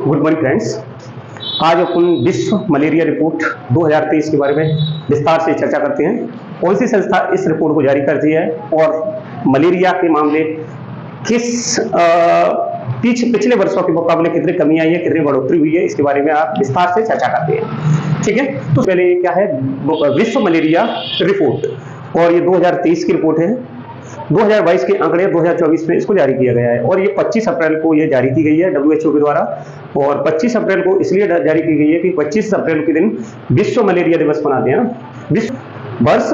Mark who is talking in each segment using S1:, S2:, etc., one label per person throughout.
S1: Good morning friends. आज अपन विश्व malaria report 2023 के बारे में विस्तार से चर्चा करते हैं। कौन सी संस्था इस रिपोर्ट को जारी करती है और मलेरिया के मामले किस पिछले वर्षों के मुकाबले कितनी कमी आई है, कितनी बढ़ोतरी हुई है, इसके बारे में आप विस्तार से चर्चा करते हैं। ठीक है, तो पहले ये क्या है, विश्व मलेरिया रिपोर्ट, और ये 2023 की रिपोर्ट है। 2022 के आंकड़े 2024 में इसको जारी किया गया है और ये 25 अप्रैल को ये जारी की गई है WHO के द्वारा। और 25 अप्रैल को इसलिए जारी की गई है कि 25 अप्रैल के दिन विश्व मलेरिया दिवस मनाते हैं ना। विश्व वर्ष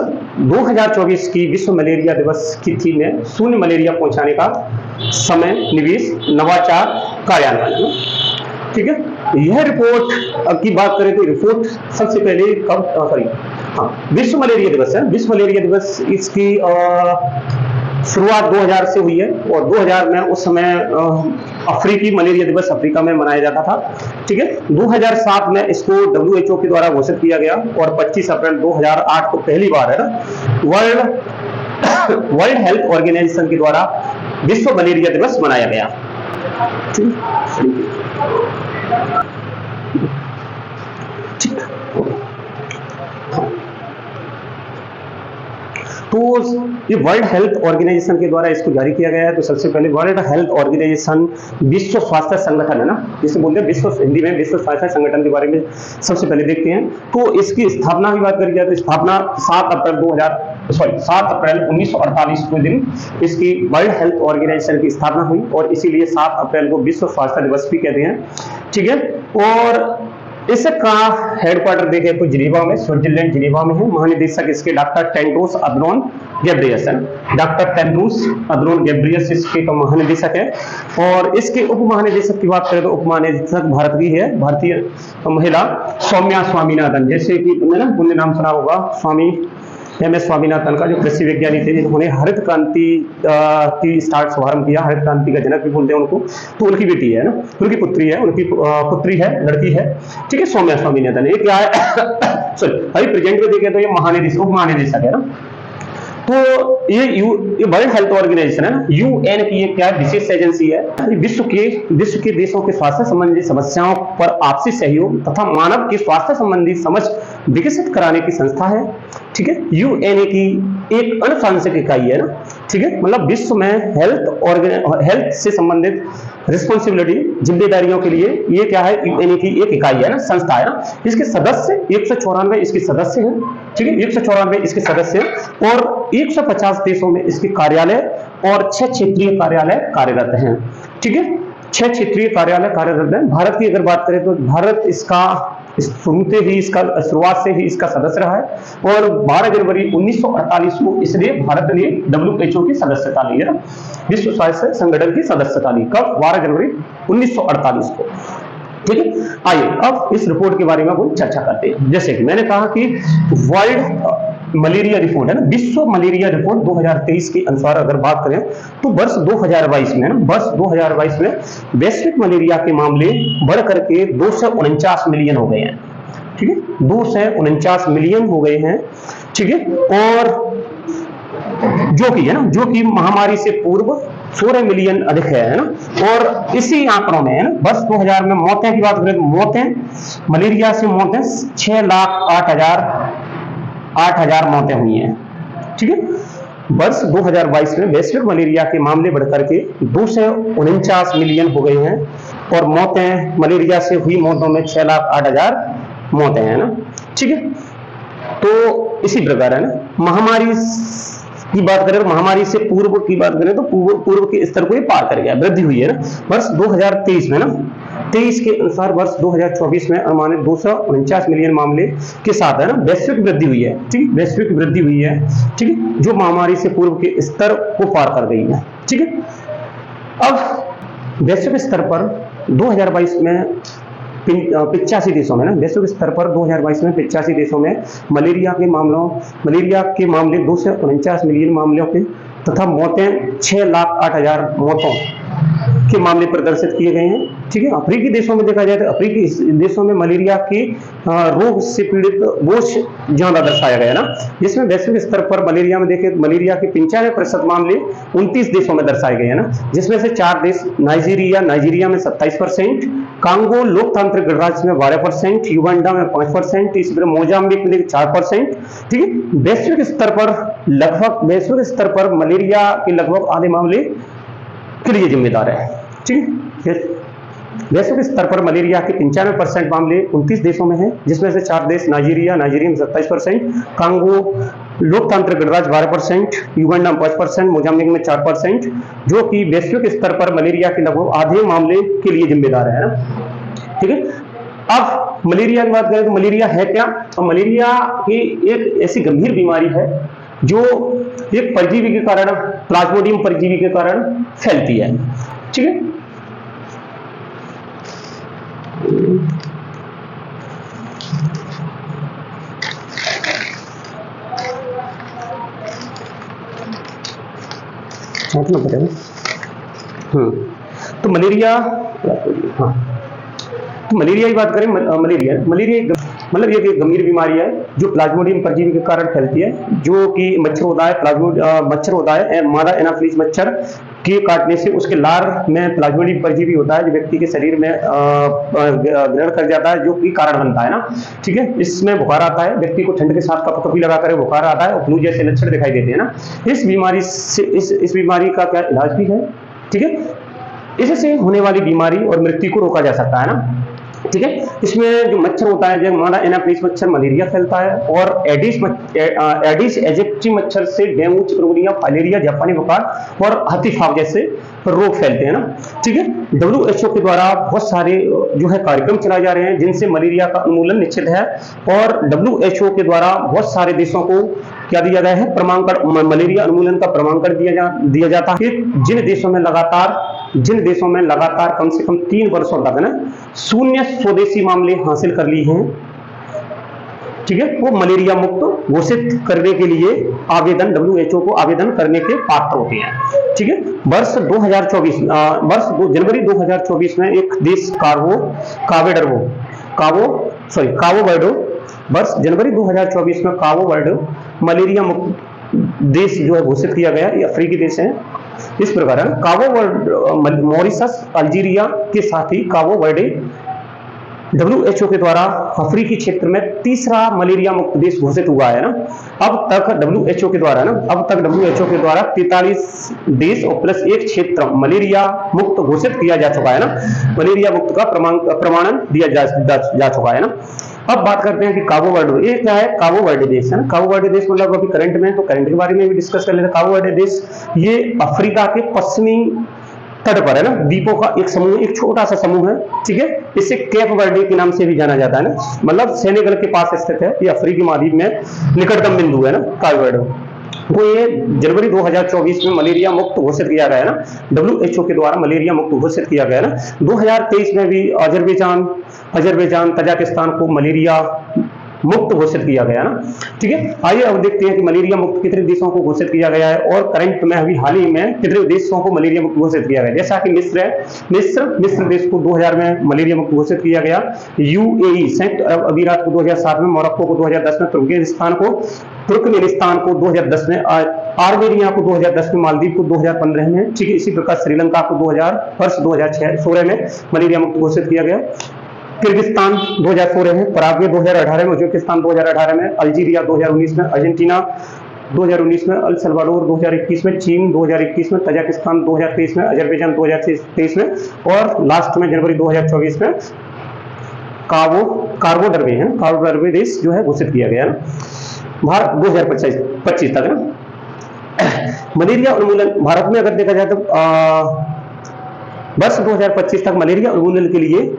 S1: 2024 की विश्व मलेरिया दिवस की थीम है शून्य मलेरिया पहुंचाने का समय, निवेश, नवाचार, कार्यान्वयन। ठीक है, यह रिपोर्ट की बात करें तो रिपोर्ट सबसे पहले विश्व मलेरिया दिवस है। विश्व मलेरिया दिवस इसकी शुरुआत 2000 से हुई है और 2000 में उस समय अफ्रीकी मलेरिया दिवस अफ्रीका में मनाया जाता था। ठीक है, 2007 में इसको WHO के द्वारा घोषित किया गया और 25 अप्रैल 2008 को पहली बार है ना वर्ल्ड हेल्थ ऑर्गेनाइजेशन के द्वारा विश्व मलेरिया दिवस मनाया गया। तो ये वर्ल्ड हेल्थ ऑर्गेनाइजेशन के द्वारा इसको जारी किया गया है। तो सबसे पहले वर्ल्ड हेल्थ ऑर्गेनाइजेशन विश्व स्वास्थ्य संगठन है ना, जिसे बोलते हैं विश्व, हिंदी में विश्व स्वास्थ्य संगठन के बारे में सबसे पहले देखते हैं। तो इसकी स्थापना की बात करी जाए तो स्थापना 7 अप्रैल 1948 के दिन इसकी वर्ल्ड हेल्थ ऑर्गेनाइजेशन की स्थापना हुई और इसीलिए 7 अप्रैल को विश्व स्वास्थ्य दिवस भी कहते हैं। ठीक है, और इसका हेडक्वार्टर देखें तो जिनेवा में, स्विट्जरलैंड जिनेवा में है। महानिदेशक इसके डॉक्टर टेड्रोस अधनोम घेब्रेयेसस है। डॉक्टर टेड्रोस अधनोम घेब्रेयेसस इसके महानिदेशक है। और इसके उप महानिदेशक की बात करें तो उप महानिदेशक भारत की है, भारतीय महिला सौम्या स्वामीनाथन। जैसे कि पुण्य नाम सुना होगा, स्वामी MS स्वामीनाथन का, जो कृषि वैज्ञानिक थे, जिन्होंने हरित क्रांति की शुभारंभ किया। हरित क्रांति का जनक भी बोलते हैं उनको। तो उनकी बेटी है ना, उनकी पुत्री है, लड़की है। ठीक है, सौम्या स्वामीनाथन। ये क्या है सॉरी, अभी प्रेजेंट में देखें तो ये उप महानिदेशक है ना। तो ये वर्ल्ड हेल्थ ऑर्गेनाइजेशन है ना, UN की एक क्या है, विशेष एजेंसी है। विश्व के देशों के स्वास्थ्य संबंधी समस्याओं पर आपसी सहयोग तथा मानव के स्वास्थ्य संबंधी समझ विकसित कराने की संस्था है। ठीक है, UN की एक अनुशासनिक इकाई है ना। ठीक है, मतलब विश्व में हेल्थ से संबंधित रिस्पॉन्सिबिलिटी, जिम्मेदारियों के लिए ये क्या है, UN की एक इकाई है ना, संस्था है ना। इसके सदस्य 194 इसके सदस्य हैं। ठीक है, 194 इसके सदस्य हैं और 150 देशों में इसके कार्यालय और 6 क्षेत्रीय कार्यालय कार्यरत हैं। ठीक है, 6 क्षेत्रीय कार्यालय कार्यरत हैं। भारत की अगर बात करें तो भारत इसका शुरुआत से ही इसका सदस्य रहा है और 12 जनवरी 1948 को इसलिए भारत ने WHO की सदस्यता ली है ना, विश्व स्वास्थ्य संगठन की सदस्यता ली। कब? 12 जनवरी 1948 को। ठीक है, आइए अब इस रिपोर्ट के बारे में हम चर्चा करते हैं। जैसे कि मैंने कहा कि वर्ल्ड मलेरिया रिपोर्ट है ना, विश्व मलेरिया रिपोर्ट 2023 के अनुसार अगर बात करें तो वर्ष 2022 में है ना, वर्ष 2022 में वैश्विक मलेरिया के मामले बढ़ करके 249 मिलियन हो गए हैं। ठीक है, 249 मिलियन हो गए हैं। ठीक है, और जो कि महामारी से पूर्व 16 मिलियन अधिक है ना। और इसी आंकड़ों में है ना, वर्ष 2000 में मौतें की बात करें तो मलेरिया से मौतें 6,08,000 मौतें हुई हैं। ठीक है, वर्ष 2022 में वैश्विक मलेरिया के मामले बढ़कर के 249 मिलियन हो गए हैं और मौतें, मलेरिया से हुई मौतों में 6,08,000 मौतें हैं ना। ठीक है, तो इसी प्रकार है ना, महामारी की बात करें तो महामारी से पूर्व की बात करें तो पूर्व के स्तर को ये पार कर गया, वृद्धि हुई है ना। वर्ष 2023 में ना, 23 के अनुसार वर्ष 2024 में अनुमानित 249 मिलियन मामले के साथ है ना वैश्विक वृद्धि हुई है। ठीक है, वैश्विक वृद्धि हुई है। ठीक है, जो महामारी से पूर्व के स्तर को पार कर गई है। ठीक है, अब वैश्विक स्तर पर 2022 में 85 देशों में ना, वैश्विक स्तर पर 2022 में 85 देशों में मलेरिया के मामले 249 मिलियन मामलों के तथा मौतें 6,08,000 मौतों के मामले प्रदर्शित किए गए हैं। ठीक है, अफ्रीकी देशों में देखा जाए तो अफ्रीकी देशों में मलेरिया के रोग से पीड़ित बोझ ज्यादा दर्शाया गया ना, जिसमें वैश्विक स्तर पर मलेरिया में देखें मलेरिया के 95% मामले 29 देशों में दर्शाए गए हैं ना, जिसमें से 4 देश नाइजीरिया में 27%, कांगो लोकतांत्रिक गणराज्य में 12%, युगांडा में 5%, इसी तरह मोजाम्बिक में 4%। ठीक है, वैश्विक स्तर पर मलेरिया के लगभग आधे मामले के लिए जिम्मेदार है। ठीक है, वैश्विक स्तर पर मलेरिया के 95% मामले 29 देशों में हैं, जिसमें से 4 देश नाइजीरिया में 27%, कांगो लोकतांत्रिक गणराज्य 12%, युगांडा में 5%, मोजाम्बिक में 4%, जो कि वैश्विक स्तर पर मलेरिया के लगभग आधे मामले के लिए जिम्मेदार है ना। ठीक है, अब मलेरिया की बात करें तो मलेरिया है क्या? तो मलेरिया की एक ऐसी गंभीर बीमारी है जो एक परजीवी के कारण, प्लाज्मोडियम परजीवी के कारण फैलती है। ठीक है, तो मलेरिया, हाँ, तो मलेरिया की बात करें, मलेरिया मतलब ये एक गंभीर बीमारी है जो प्लाज्मोडियम परजीवी के कारण फैलती है, जो कि मच्छर होता है मादा एनाफिलीज मच्छर के काटने से उसके लार में प्लाज्मोडियम परजीवी होता है जो व्यक्ति के शरीर में ग्रहण कर जाता है, जो कि कारण बनता है ना। ठीक है, इसमें बुखार आता है, व्यक्ति को ठंड के साथ कपकपी लगा कर बुखार आता है और फ्लू जैसे लक्षण दिखाई देते हैं ना। इस बीमारी का क्या इलाज भी है? ठीक है, इससे होने वाली बीमारी और मृत्यु को रोका जा सकता है ना। ठीक है, इसमें जो मच्छर होता है, जब मादा एनाफिलीज मच्छर मलेरिया फैलता है, और एडिस एजिप्टी मच्छर से डेंगू, चिकनगुनिया, फाइलेरिया, जापानी बुखार और हाथी-फाक जैसे रोग फैलते हैं ना। ठीक है, WHO के द्वारा बहुत सारे जो है कार्यक्रम चलाए जा रहे हैं जिनसे मलेरिया का उन्मूलन निश्चित है, और WHO के द्वारा बहुत सारे देशों को क्या दिया गया है? प्रमाणपत्र, मलेरिया उन्मूलन का प्रमाणपत्र दिया जाता है। जिन देशों में लगातार कम से कम 3 वर्षों तक ना 0 स्वदेशी मामले हासिल कर ली हैं, ठीक है, वो मलेरिया मुक्त घोषित करने के लिए WHO को आवेदन करने के पात्र होते हैं। ठीक है, जनवरी 2024 में एक देश जनवरी 2024 में काबो वर्डो मलेरिया मुक्त देश जो है घोषित किया गया। ये अफ्रीकी देश है। इस प्रकार काबो वर्डे, मॉरिशस, अल्जीरिया के साथ ही काबो वर्डे WHO के द्वारा अफ्रीकी क्षेत्र में तीसरा मलेरिया मुक्त देश घोषित हुआ है ना। अब तक WHO के द्वारा 43 देश और प्लस 1 क्षेत्र मलेरिया मुक्त घोषित किया जा चुका है ना। मलेरिया मुक्त का प्रमाणन दिया जा चुका है ना। अब बात करते हैं कि काबो वर्डे, ये क्या है? काबो वर्डे देश है ना। काबो वर्डे देश मतलब अभी करंट के बारे में भी डिस्कस कर लेते हैं। काबो वर्डे देश ये अफ्रीका के पश्चिमी तट पर है ना, द्वीपों का एक समूह, एक छोटा सा समूह है। ठीक है, इसे केप वर्डे के नाम से भी जाना जाता है ना, मतलब सेनेगल के पास स्थित है। ये अफ्रीकी महाद्वीप में निकटतम बिंदु है ना काबो वर्डे। तो ये जनवरी 2024 में मलेरिया मुक्त घोषित किया गया है ना, WHO के द्वारा मलेरिया मुक्त घोषित किया गया है ना। 2023 में भी अजरबैजान, तजाकिस्तान को मलेरिया मुक्त घोषित किया गया ना। ठीक है, आइए अब देखते हैं कि मलेरिया मुक्त कितने देशों को घोषित किया गया है, और करंट में अभी हाल ही में कितने देशों को मलेरिया मुक्त घोषित किया गया। जैसा कि मिस्र है, मिस्र देश को 2000 में मलेरिया मुक्त घोषित किया गया। UAE, संयुक्त अरब अमीरात को 2007 में, मोरक्को को 2010 में, तुर्कमेनिस्तान को 2010 में, आर्मेनिया को 2010 में, मालदीव को 2015 में। ठीक है, इसी प्रकार श्रीलंका को 2016 में मलेरिया मुक्त घोषित किया गया। किर्गिस्तान 2016 में, पराग्वे 2018 में, उज्बेकिस्तान 2018 में, अल्जीरिया 2019 में, अर्जेंटीना 2019 में, अल सल्वाडोर 2021 में, चीन 2021 में, तजाकिस्तान 2023 में, अजरबैजान 2023 में, और लास्ट में जनवरी 2024 में काबो वर्डे देश जो है घोषित किया गया ना। भारत 2025 तक ना मलेरिया उन्मूलन भारत में अगर देखा जाए तो वर्ष 2025 तक मलेरिया उन्मूलन के लिए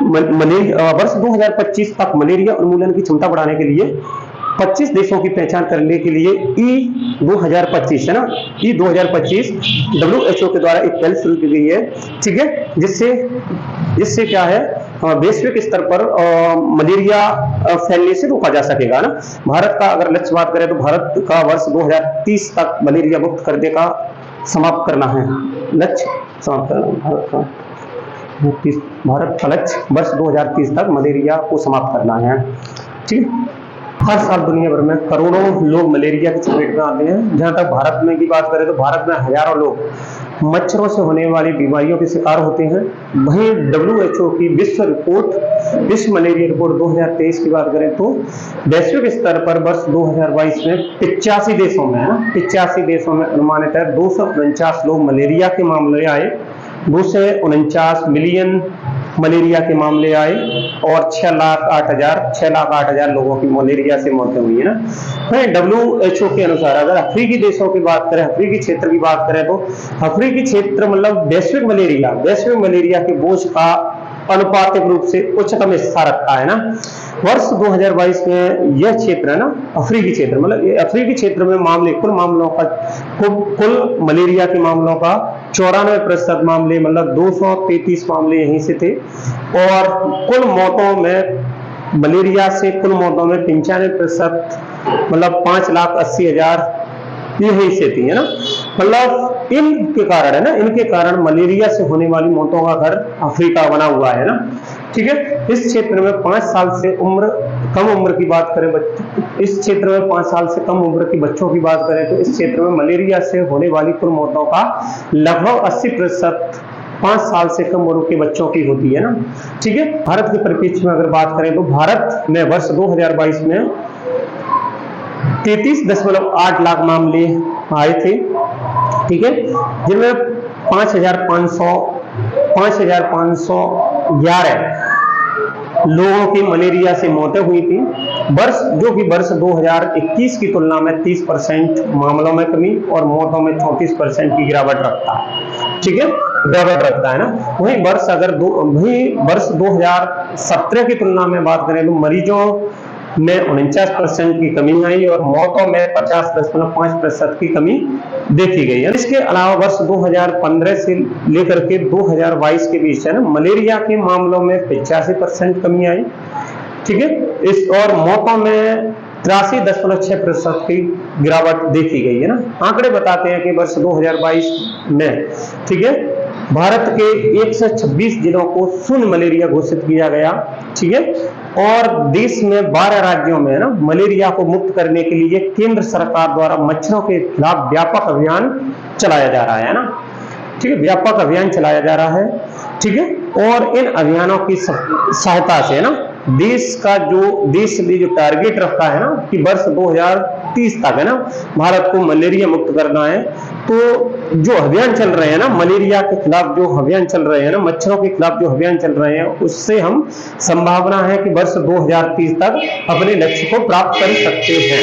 S1: वर्ष 2025 तक मलेरिया उन्मूलन की क्षमता बढ़ाने के लिए 25 देशों की पहचान करने के लिए E2025 है ना, E2025 WHO के द्वारा एक पहल शुरू की गई है। ठीक है, जिससे क्या है, वैश्विक स्तर पर मलेरिया फैलने से रोका जा सकेगा ना। भारत का अगर लक्ष्य बात करें तो भारत का वर्ष 2030 तक मलेरिया मुक्त करने का समाप्त करना है, लक्ष्य समाप्त करना भारत का लक्ष्य वर्ष 2030 तक मलेरिया को समाप्त करना है। ठीक है, हर साल दुनिया भर में करोड़ों लोग मलेरिया की चपेट में आते हैं। जहां तक भारत में की बात करें तो भारत में हजारों लोग मच्छरों से होने वाली बीमारियों के शिकार होते हैं। वहीं WHO की विश्व मलेरिया रिपोर्ट 2023 की बात करें तो वैश्विक स्तर पर वर्ष 2022 में 85 देशों में 85 देशों में अनुमानित है 249 लोग मलेरिया के मामले आए, 249 मिलियन मलेरिया के मामले आए और 6,08,000 लोगों की मलेरिया से मौतें हुई है ना। WHO के अनुसार अगर अफ्रीकी देशों की बात करें, अफ्रीकी क्षेत्र की बात करें तो अफ्रीकी क्षेत्र मतलब वैश्विक मलेरिया के बोझ का अनुपातिक रूप से उच्चतम हिस्सा रखता है ना। वर्ष 2022 में यह क्षेत्र है ना, अफ्रीकी क्षेत्र मतलब अफ्रीकी क्षेत्र में कुल मलेरिया के मामलों का 94% मामले मतलब 233 मामले यहीं से थे और कुल मौतों में मलेरिया से कुल मौतों में 95% मतलब 5,80,000 यही से थी है ना। मतलब इनके कारण है ना, इनके कारण मलेरिया से होने वाली मौतों का घर अफ्रीका बना हुआ है ना। ठीक है, इस क्षेत्र में 5 साल से कम उम्र की बात करें, इस क्षेत्र में 5 साल से कम उम्र के बच्चों की बात करें तो इस क्षेत्र में मलेरिया से होने वाली कुल मौतों का लगभग 80% 5 साल से कम उम्र के बच्चों की होती है ना। ठीक है, भारत के परिप्रेक्ष्य में अगर बात करें तो भारत में वर्ष 2022 में 33.8 लाख मामले आए थे। ठीक है, जिनमें 5,511 लोगों की मलेरिया से मौतें हुई थी। जो कि वर्ष 2021 की तुलना में 30% मामलों में कमी और मौतों में 34% की गिरावट रखता है। ठीक है, गिरावट रखता है ना। वहीं वर्ष 2017 की तुलना में बात करें तो मरीजों में 49% की कमी आई और मौतों में 50.5% की कमी देखी गई है। इसके अलावा वर्ष 2015 से लेकर के 2022 के बीच है ना, मलेरिया के मामलों में 85% कमी आई। ठीक है, इस और मौतों में 83.6% की गिरावट देखी गई है ना। आंकड़े बताते हैं कि वर्ष 2022 में ठीक है भारत के 126 जिलों को शून्य मलेरिया घोषित किया गया। ठीक है, और देश में 12 राज्यों में है ना मलेरिया को मुक्त करने के लिए केंद्र सरकार द्वारा मच्छरों के खिलाफ व्यापक अभियान चलाया जा रहा है ना। ठीक है, व्यापक अभियान चलाया जा रहा है। ठीक है, और इन अभियानों की सहायता से ना देश ने जो टारगेट रखा है ना कि वर्ष 2030 तक है ना भारत को मलेरिया मुक्त करना है। तो जो अभियान चल रहे हैं ना मलेरिया के खिलाफ जो अभियान चल रहे हैं ना, मच्छरों के खिलाफ जो अभियान चल रहे हैं, उससे हम संभावना है कि वर्ष 2030 तक अपने लक्ष्य को प्राप्त कर सकते हैं।